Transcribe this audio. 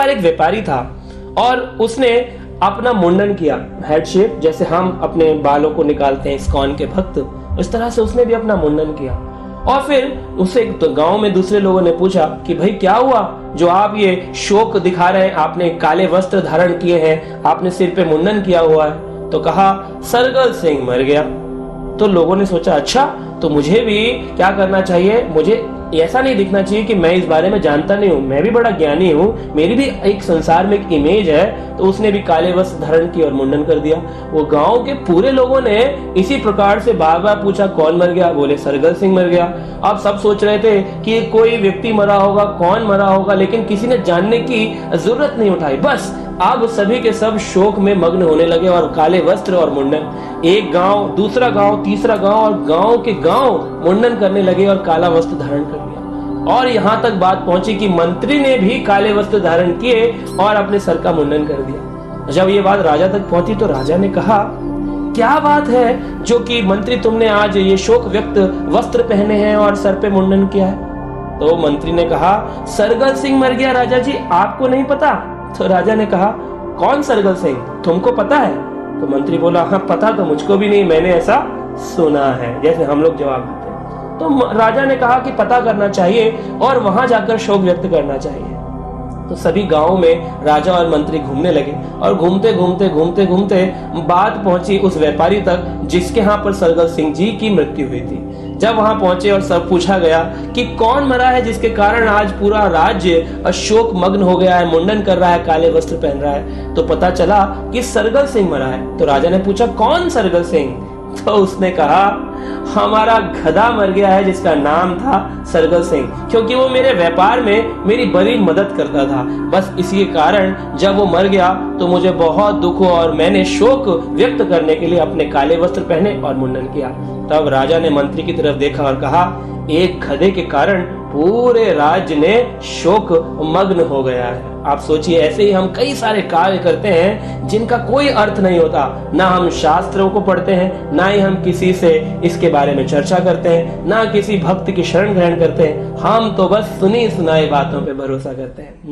एक व्यापारी था और उसने अपना मुंडन किया, हेड शेप, जैसे हम अपने बालों को निकालते हैं इस्कॉन के भक्त, इस तरह से उसने भी अपना मुंडन किया। और फिर उसे तो गांव में दूसरे लोगों ने पूछा कि भाई क्या हुआ जो आप ये शोक दिखा रहे हैं, आपने काले वस्त्र धारण किए हैं, आपने सिर पे मुंडन किया हुआ है। तो कहा सरगल सिंह मर गया। तो लोगों ने सोचा अच्छा तो मुझे भी क्या करना चाहिए, मुझे ऐसा नहीं दिखना चाहिए कि मैं इस बारे में जानता नहीं हूँ, मैं भी बड़ा ज्ञानी हूँ, मेरी भी एक संसार में एक इमेज है। तो उसने भी काले वस्त्र धारण की और मुंडन कर दिया। वो गांव के पूरे लोगों ने इसी प्रकार से बार बार पूछा कौन मर गया, बोले सरगल सिंह मर गया। अब सब सोच रहे थे कि कोई व्यक्ति मरा होगा, कौन मरा होगा, लेकिन किसी ने जानने की जरूरत नहीं उठाई। बस अब सभी के सब शोक में मग्न होने लगे और काले वस्त्र और मुंडन, एक गांव दूसरा गांव तीसरा गांव और गांव के गांव मुंडन करने लगे और काला वस्त्र धारण कर लिया। और यहाँ तक बात पहुंची कि मंत्री ने भी काले वस्त्र धारण किए और अपने सर का मुंडन कर दिया। जब ये बात राजा तक पहुंची तो राजा ने कहा क्या बात है जो कि मंत्री तुमने आज ये शोक व्यक्त वस्त्र पहने हैं और सर पे मुंडन किया है। तो मंत्री ने कहा सरगल सिंह मर गया राजा जी, आपको नहीं पता। तो राजा ने कहा कौन सरगल सिंह, तुमको पता है? तो मंत्री बोला हाँ पता तो मुझको भी नहीं, मैंने ऐसा सुना है, जैसे हम लोग जवाब देते हैं। तो राजा ने कहा कि पता करना चाहिए और वहां जाकर शोक व्यक्त करना चाहिए। तो सभी गांवों में राजा और मंत्री घूमने लगे और घूमते घूमते घूमते घूमते बात पहुंची उस व्यापारी तक जिसके यहाँ पर सरगल सिंह जी की मृत्यु हुई थी। जब वहां पहुंचे और सब पूछा गया कि कौन मरा है जिसके कारण आज पूरा राज्य शोक मग्न हो गया है, मुंडन कर रहा है, काले वस्त्र पहन रहा है, तो पता चला कि सरगल सिंह मरा है। तो राजा ने पूछा कौन सरगल सिंह? तो उसने कहा हमारा गधा मर गया है जिसका नाम था सरगल सिंह, क्योंकि वो मेरे व्यापार में मेरी बड़ी मदद करता था। बस इसी कारण जब वो मर गया तो मुझे बहुत दुख हुआ और मैंने शोक व्यक्त करने के लिए अपने काले वस्त्र पहने और मुंडन किया। तब राजा ने मंत्री की तरफ देखा और कहा एक गधे के कारण पूरे राज्य ने शोक मग्न हो गया है। आप सोचिए ऐसे ही हम कई सारे कार्य करते हैं जिनका कोई अर्थ नहीं होता, ना हम शास्त्रों को पढ़ते हैं, ना ही हम किसी से इसके बारे में चर्चा करते हैं, ना किसी भक्त की शरण ग्रहण करते हैं, हम तो बस सुनी सुनाई बातों पे भरोसा करते हैं।